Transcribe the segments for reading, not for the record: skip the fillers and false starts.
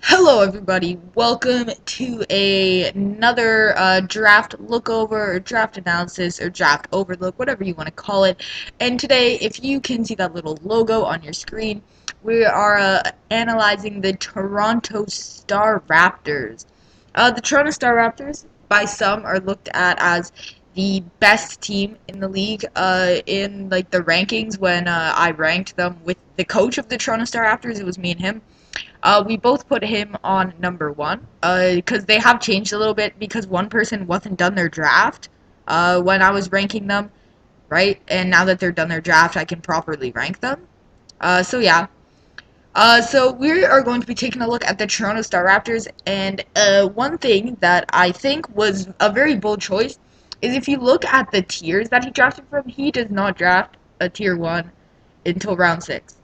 Hello everybody, welcome to another draft lookover or draft analysis or draft overlook, whatever you want to call it. And today, if you can see that little logo on your screen, we are analyzing the Toronto Staraptors. The Toronto Staraptors, by some, are looked at as the best team in the league in like the rankings when I ranked them with the coach of the Toronto Staraptors. It was me and him. We both put him on number one because they have changed a little bit because one person wasn't done their draft when I was ranking them, right? And now that they're done their draft, I can properly rank them. So yeah. So we are going to be taking a look at the Toronto Star Raptors, and one thing that I think was a very bold choice is if you look at the tiers that he drafted from, he does not draft a tier one until round six.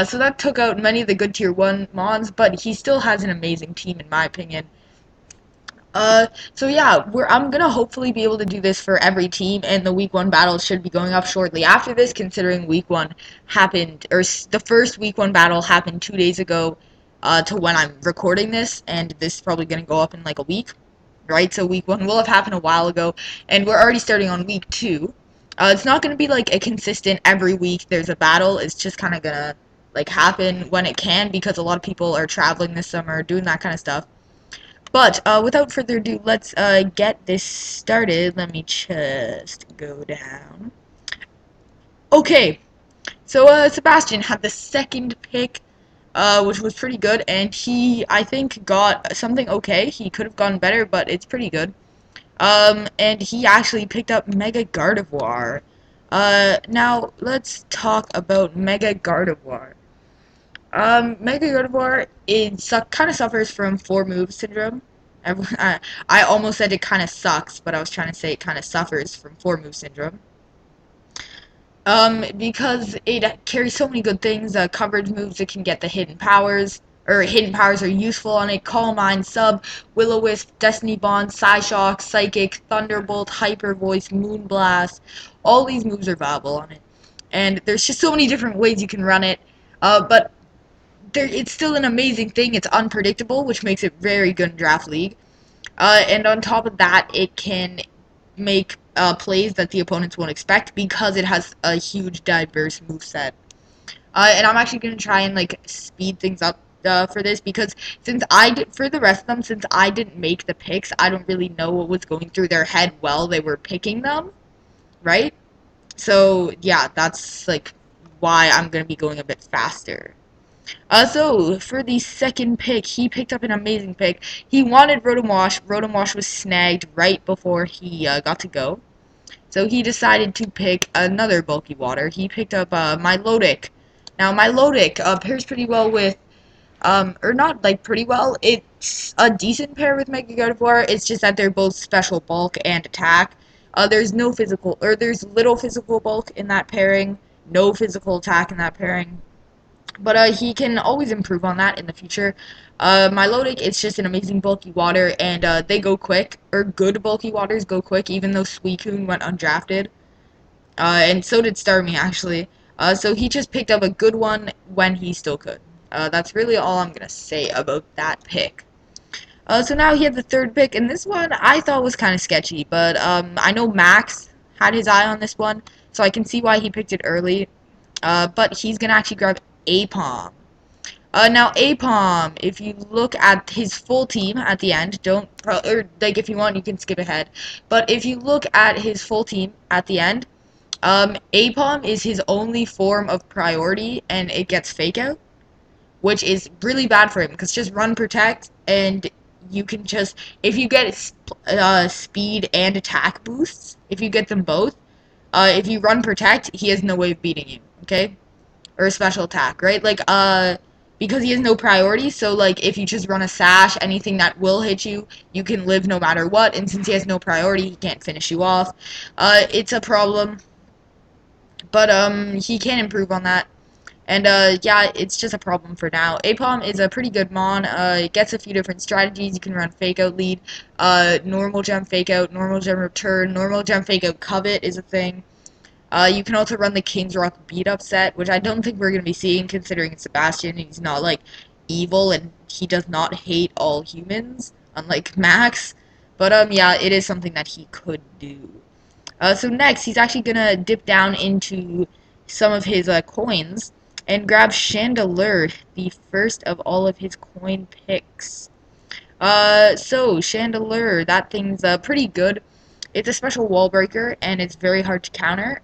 So that took out many of the good tier 1 mons, but he still has an amazing team in my opinion. So yeah, I'm gonna hopefully be able to do this for every team, and the week 1 battle should be going up shortly after this, considering week 1 happened, or the first week 1 battle happened 2 days ago to when I'm recording this, and this is probably gonna go up in like a week, right? So week 1 will have happened a while ago, and we're already starting on week 2. It's not gonna be like a consistent every week there's a battle, it's just kind of gonna like happen when it can because a lot of people are traveling this summer, doing that kind of stuff. But without further ado, let's get this started. Let me just go down. Okay, so Sebastian had the second pick, which was pretty good, and he, I think, got something okay. He could have gone better, but it's pretty good. And he actually picked up Mega Gardevoir. Now let's talk about Mega Gardevoir. Mega Gardevoir kind of suffers from four move syndrome. I almost said it kind of sucks, but I was trying to say it kind of suffers from four move syndrome. Because it carries so many good things. Coverage moves, it can get the hidden powers, or hidden powers are useful on it. Calm Mind, Sub, Will-O-Wisp, Destiny Bond, Psyshock, Psychic, Thunderbolt, Hyper Voice, Moonblast. All these moves are viable on it. And there's just so many different ways you can run it. But it's still an amazing thing. It's unpredictable, which makes it very good in Draft League. And on top of that, it can make plays that the opponents won't expect because it has a huge, diverse moveset. And I'm actually going to try and like speed things up for this because for the rest of them, since I didn't make the picks, I don't really know what was going through their head while they were picking them, right? So yeah, that's like why I'm going to be going a bit faster. So for the second pick, he picked up an amazing pick. He wanted Rotom Wash. Rotom Wash was snagged right before he got to go. So he decided to pick another bulky water. He picked up Milotic. Now Milotic pairs pretty well with, or not like pretty well. It's a decent pair with Mega Gardevoir. It's just that they're both special bulk and attack. There's little physical bulk in that pairing, no physical attack in that pairing. But he can always improve on that in the future. Milotic, it's just an amazing bulky water, and they go quick, or good bulky waters go quick, even though Suicune went undrafted. And so did Starmie, actually. So he just picked up a good one when he still could. That's really all I'm going to say about that pick. So now he had the third pick, and this one I thought was kind of sketchy, but I know Max had his eye on this one, so I can see why he picked it early. But he's going to actually grab Apom. Now Apom, if you look at his full team at the end, or like if you want, you can skip ahead. But if you look at his full team at the end, Apom is his only form of priority, and it gets Fake Out, which is really bad for him because just run protect, and you can just if you get speed and attack boosts, if you get them both, if you run protect, he has no way of beating you. Okay. Or a special attack, right? Like, because he has no priority, so, like, if you just run a sash, anything that will hit you, you can live no matter what, and since he has no priority, he can't finish you off. It's a problem, but, he can improve on that. And, yeah, it's just a problem for now. Apom is a pretty good mon. It gets a few different strategies. You can run Fake Out lead, normal gem Fake Out, normal gem return, normal gem Fake Out covet is a thing. You can also run the King's Rock beat up set, which I don't think we're going to be seeing considering it's Sebastian. He's not like evil and he does not hate all humans, unlike Max. But yeah, it is something that he could do. So next, he's actually gonna dip down into some of his coins and grab Chandelure, the first of all of his coin picks. So Chandelure, that thing's pretty good. It's a special wall breaker, and it's very hard to counter.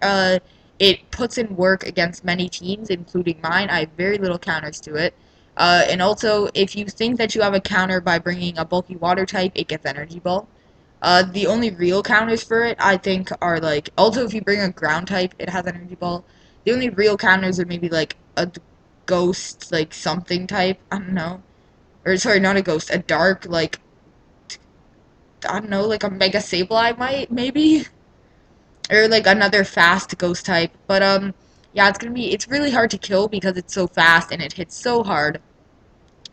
It puts in work against many teams, including mine. I have very little counters to it. And also, if you think that you have a counter by bringing a bulky water type, it gets Energy Ball. The only real counters for it, I think, are like also if you bring a ground type, it has Energy Ball. The only real counters are maybe like a ghost, like something type. I don't know, or sorry, not a ghost, a dark like I don't know, like a Mega Sableye might maybe, or like another fast ghost type. But yeah, it's really hard to kill because it's so fast and it hits so hard.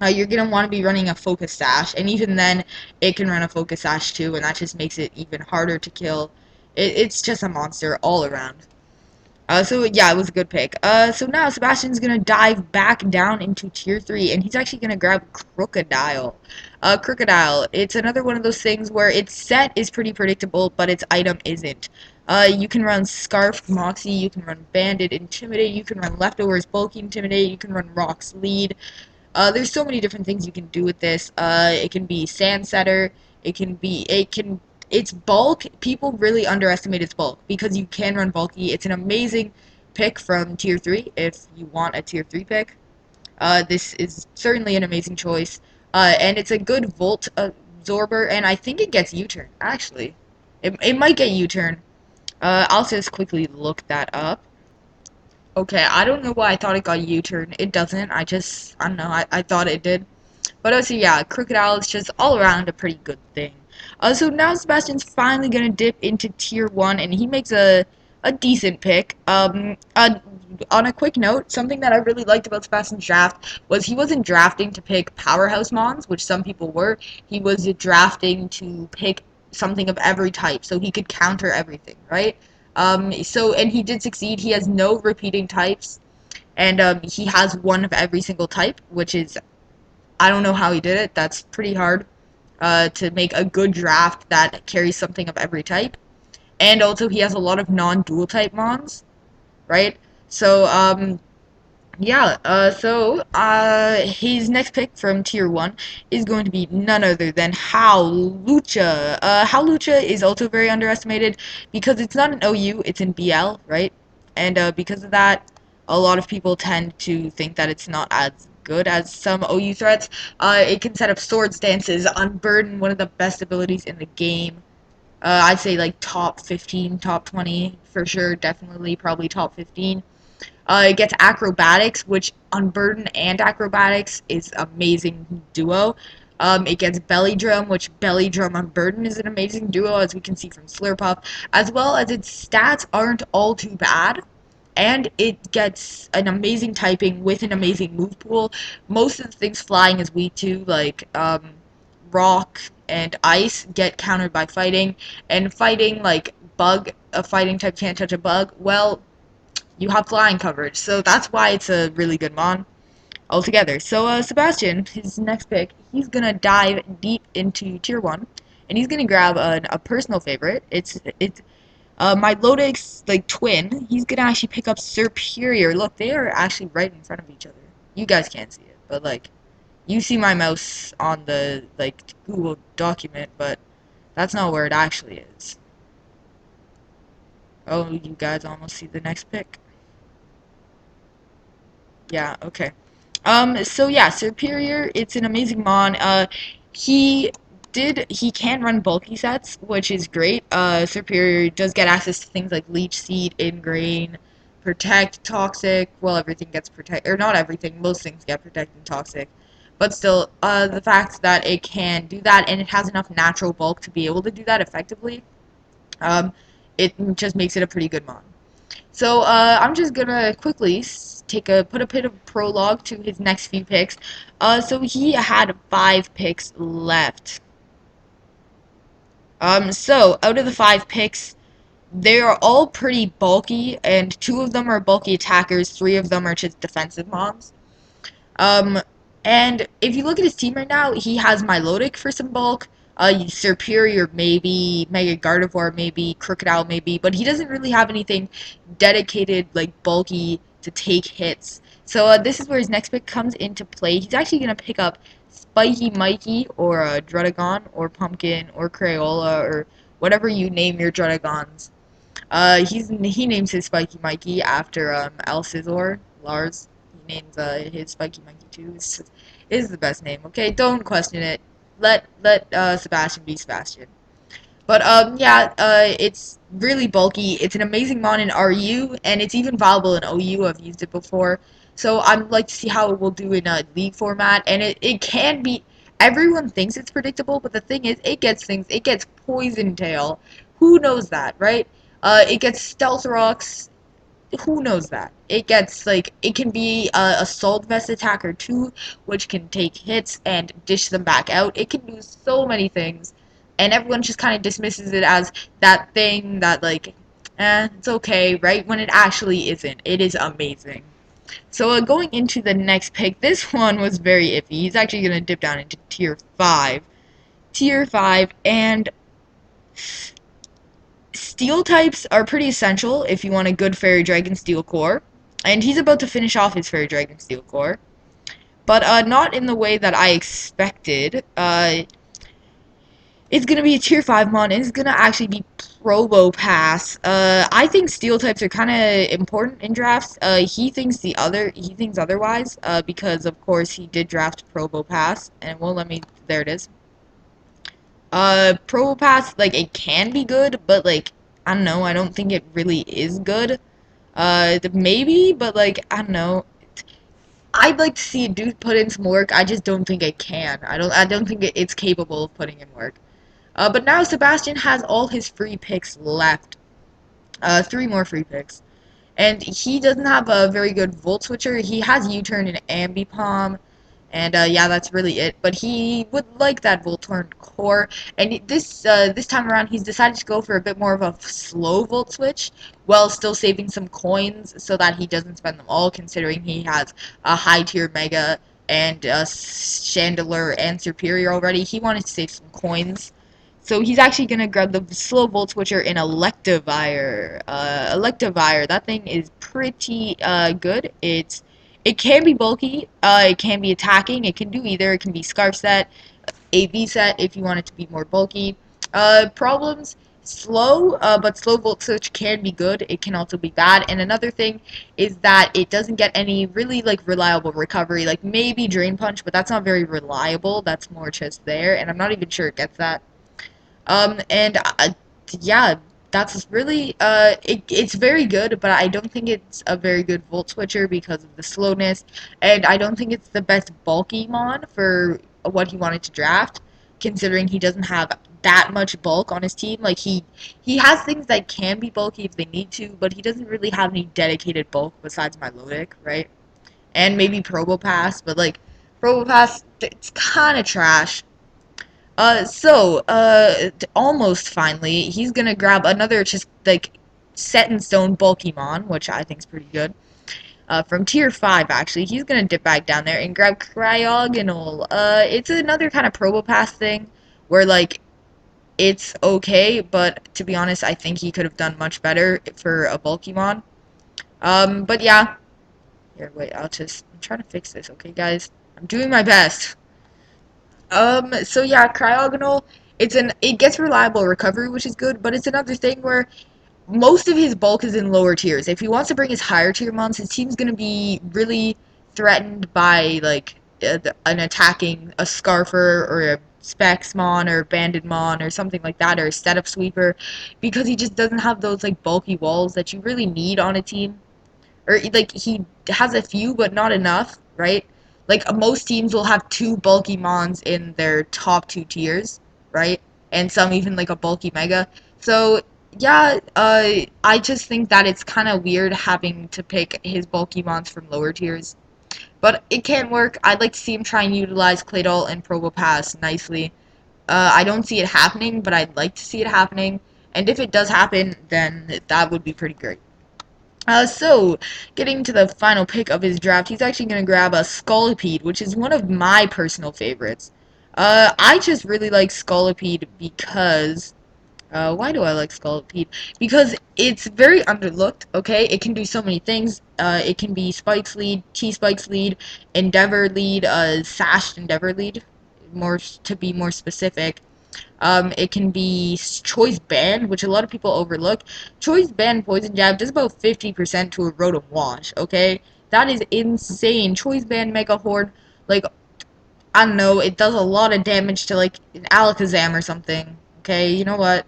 You're gonna want to be running a focus sash, and even then, it can run a focus sash too, and that just makes it even harder to kill. It's just a monster all around. So yeah, it was a good pick. So now Sebastian's gonna dive back down into tier 3, and he's actually gonna grab Crocodile. Crocodile, it's another one of those things where its set is pretty predictable, but its item isn't. You can run Scarf Moxie, you can run Bandit Intimidate, you can run Leftovers Bulky Intimidate, you can run Rock's Lead. There's so many different things you can do with this. It can be Sand Setter. Its bulk. People really underestimate its bulk because you can run bulky. It's an amazing pick from tier 3 if you want a tier 3 pick. This is certainly an amazing choice. And it's a good Volt absorber, and I think it gets U-turn, actually. It might get U-turn. I'll just quickly look that up. Okay, I don't know why I thought it got U-turn. It doesn't. I don't know. I thought it did. But also, yeah, Crocodile is just all around a pretty good thing. So now Sebastian's finally gonna dip into tier 1, and he makes a decent pick. On a quick note, something that I really liked about Sebastian's draft was he wasn't drafting to pick powerhouse mons, which some people were. He was drafting to pick something of every type, so he could counter everything, right? And he did succeed. He has no repeating types, and he has one of every single type, which is, I don't know how he did it. That's pretty hard to make a good draft that carries something of every type. And also, he has a lot of non-dual type mons, right? So, yeah, his next pick from tier 1 is going to be none other than Howlucha. Howlucha is also very underestimated because it's not an OU, it's in BL, right? And because of that, a lot of people tend to think that it's not as good as some OU threats. It can set up swords dances, unburden, one of the best abilities in the game. I'd say like top 15, top 20 for sure, definitely, probably top 15. It gets acrobatics, which unburden and acrobatics is amazing duo. It gets belly drum, which belly drum unburden is an amazing duo, as we can see from Slurpuff, as well as its stats aren't all too bad. And it gets an amazing typing with an amazing move pool. Most of the things flying is weak to, like rock and ice, get countered by fighting. And fighting, like bug, a fighting type can't touch a bug. Well, you have flying coverage. So that's why it's a really good mon altogether. So Sebastian, his next pick, he's gonna dive deep into tier 1, and he's gonna grab a personal favorite. It's my Lodex like twin. He's gonna actually pick up Superior. Look, they are actually right in front of each other. You guys can't see it, but like you see my mouse on the like Google document, but that's not where it actually is. Oh, you guys almost see the next pick. Yeah, okay. So yeah, Superior, it's an amazing mon. He he can run bulky sets, which is great. Superior does get access to things like Leech Seed, Ingrain, Protect, Toxic. Well, everything gets Protect, or not everything, most things get Protect and Toxic. But still, the fact that it can do that and it has enough natural bulk to be able to do that effectively, um, it just makes it a pretty good mon. So I'm just gonna quickly put a bit of prologue to his next few picks. So he had 5 picks left. So out of the 5 picks, they are all pretty bulky, and 2 of them are bulky attackers. 3 of them are just defensive mons. Um, And if you look at his team right now, he has Milotic for some bulk, Superior maybe, Mega Gardevoir maybe, Crocodile maybe, but he doesn't really have anything dedicated, like, bulky to take hits. So this is where his next pick comes into play. He's actually going to pick up Spiky Mikey or Drudagon or Pumpkin or Crayola or whatever you name your Drudagons. He names his Spiky Mikey after El Scizor, Lars. He names his Spiky Mikey too. Is the best name. Okay, don't question it. Let Sebastian be Sebastian. But yeah, it's really bulky. It's an amazing mon in RU, and it's even viable in OU. I've used it before, so I'd like to see how it will do in a league format. And it can be. Everyone thinks it's predictable, but the thing is, it gets things. It gets Poison Tail. Who knows that, right? It gets Stealth Rocks. Who knows that? It gets, like, it can be a Assault Vest attacker too, which can take hits and dish them back out. It can do so many things, and everyone just kind of dismisses it as that thing that, like, it's okay, right? When it actually isn't. It is amazing. So going into the next pick, this one was very iffy. He's actually going to dip down into Tier 5. Tier 5, and Steel types are pretty essential if you want a good Fairy Dragon Steel core. And he's about to finish off his Fairy Dragon Steel core. But not in the way that I expected. It's going to be a Tier 5 mon, and it's going to actually be Probo Pass. I think Steel types are kind of important in drafts. He thinks otherwise, because of course he did draft Probo Pass, and it won't let me, there it is. Probo Pass, like, it can be good, but, like, I don't know, I don't think it really is good. Maybe, but, like, I don't know. I'd like to see it put in some work. I just don't think it can. I don't think it's capable of putting in work. But now Sebastian has all his free picks left. Three more free picks. And he doesn't have a very good Volt Switcher. He has U-Turn and Ambipom. And yeah, that's really it. But he would like that Voltorn core. And this time around, he's decided to go for a bit more of a slow Volt Switch, while still saving some coins so that he doesn't spend them all, considering he has a high tier Mega and Chandelure and Superior already. He wanted to save some coins. So he's actually going to grab the slow Volt Switcher in Electivire. Electivire, that thing is pretty good. It can be bulky, it can be attacking, it can do either. It can be Scarf Set, AV Set if you want it to be more bulky. Problems, slow, but slow Volt Switch can be good. It can also be bad. And another thing is that it doesn't get any really, like, reliable recovery. Like, maybe Drain Punch, but that's not very reliable. That's more just there, and I'm not even sure it gets that. And yeah, that's really it's very good, but I don't think it's a very good Volt Switcher because of the slowness, and I don't think it's the best bulky mon for what he wanted to draft, considering he doesn't have that much bulk on his team. Like, he has things that can be bulky if they need to, but he doesn't really have any dedicated bulk besides Milotic, right? And maybe Probopass, but, like, Probopass, it's kind of trash. Almost finally, he's gonna grab another just, like, set in stone Bulkymon, which I think is pretty good. From tier 5, actually. He's gonna dip back down there and grab Cryogonal. It's another kind of Probopass thing, where, like, it's okay, but to be honest, I think he could have done much better for a Bulkymon. But yeah. Here, wait, I'm trying to fix this, okay, guys? I'm doing my best. So yeah, Cryogonal, it gets reliable recovery, which is good, but it's another thing where most of his bulk is in lower tiers. If he wants to bring his higher tier mons, his team's gonna be really threatened by, like, an attacking a Scarfer or a Spexmon or Bandedmon or something like that, or a setup sweeper, because he just doesn't have those, like, bulky walls that you really need on a team. Or, like, he has a few but not enough, right? Like, most teams will have two bulky mons in their top two tiers, right? And some even, like, a bulky mega. So yeah, I just think that it's kind of weird having to pick his bulky mons from lower tiers, but it can work. I'd like to see him try and utilize Claydol and Probopass nicely. I don't see it happening, but I'd like to see it happening, and if it does happen, then that would be pretty great. So, getting to the final pick of his draft, he's actually going to grab a Scolipede, which is one of my personal favorites. I just really like Scolipede because why do I like Scolipede? Because it's very underlooked, okay? It can do so many things. It can be Spike's lead, T-Spike's lead, Endeavor lead, Sashed Endeavor lead, more to be more specific. It can be Choice Band, which a lot of people overlook. Choice Band Poison Jab does about 50% to a Rotom Wash, okay? That is insane. Choice Band Mega Horde, like, I don't know, it does a lot of damage to like an Alakazam or something. Okay, you know what?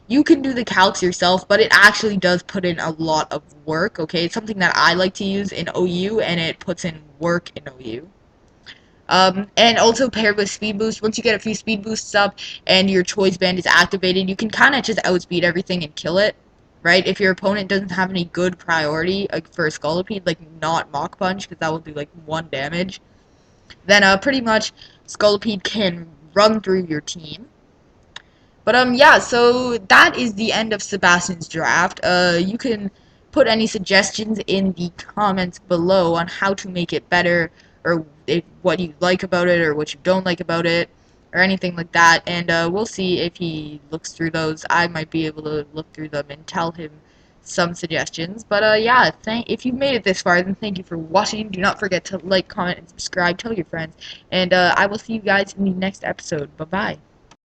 You can do the calcs yourself, but it actually does put in a lot of work. Okay, it's something that I like to use in OU, and it puts in work in OU. And also paired with Speed Boost. Once you get a few Speed Boosts up and your Choice Band is activated, you can kind of just outspeed everything and kill it. Right? If your opponent doesn't have any good priority like for a Scolipede, like not Mach Punch, because that will do like 1 damage, then pretty much Scolipede can run through your team. But yeah, so that is the end of Sebastian's draft. You can put any suggestions in the comments below on how to make it better, or what you like about it, or what you don't like about it, or anything like that. And we'll see if he looks through those. I might be able to look through them and tell him some suggestions. But yeah, if you made it this far, then thank you for watching. Do not forget to like, comment, and subscribe. Tell your friends, and I will see you guys in the next episode. Bye bye.